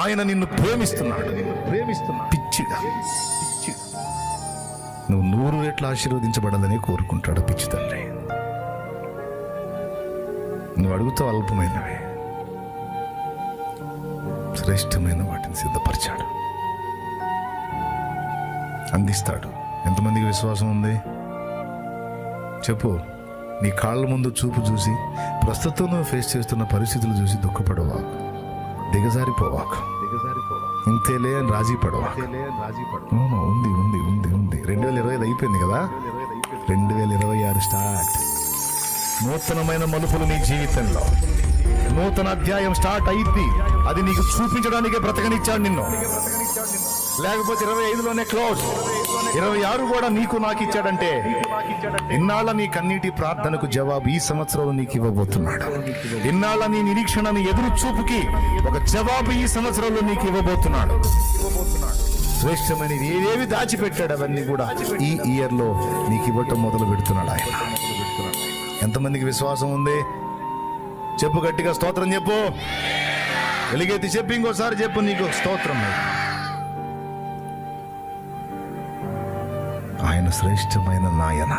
ఆయన నిన్ను ప్రేమిస్తున్నాడు. పిచ్చిగా నువ్వు 100 రెట్లు ఆశీర్వదించబడాలని కోరుకుంటాడు పిచ్చి తండ్రి. నువ్వు అడుగుతావు అల్పమైనవే, శ్రేష్టమైన వాటిని సిద్ధపరిచాడు, అందిస్తాడు. ఎంతమందికి విశ్వాసం ఉంది చెప్పు. నీ కాళ్ళ ముందు చూపు చూసి, ప్రస్తుతం నువ్వు ఫేస్ చేస్తున్న పరిస్థితులు చూసి దుఃఖపడవాకు, దిగజారిపోవాకు, ఇంతేలే అని రాజీ పడవాకు. ఉంది ఉంది ఉంది ఉంది 2025 అయిపోయింది కదా, 2026 స్టార్ట్. నూతనమైన మలుపులు నీ జీవితంలో, నూతన అధ్యాయం స్టార్ట్ అయింది. అది నీకు చూపించడానికే బ్రతకనిచ్చాడు నిన్ను. లేకపోతే 25లోనే క్లోజ్. 26 కూడా నీకు నాకు ఇచ్చాడంటే ఇన్నాళ్ళ నీ కన్నీటి ప్రార్థనకు జవాబు ఈ సంవత్సరంలో నీకు ఇవ్వబోతున్నాడు. ఇన్నాళ్ళ నీ నిరీక్షణ, ఎదురు చూపుకి ఒక జవాబు ఈ సంవత్సరంలో నీకు ఇవ్వబోతున్నాడు. శ్రేష్టమైనది ఏదేవి దాచిపెట్టాడు అవన్నీ కూడా ఈ ఇయర్లో నీకు ఇవ్వటం మొదలు పెడుతున్నాడు ఆయన. ఎంతమందికి విశ్వాసం ఉంది చెప్పు, గట్టిగా స్తోత్రం చెప్పు. ఎలుగెత్తి చెప్పు, ఇంకోసారి చెప్పు, నీకు స్తోత్రం. ఆయన శ్రేష్టమైన నాయన.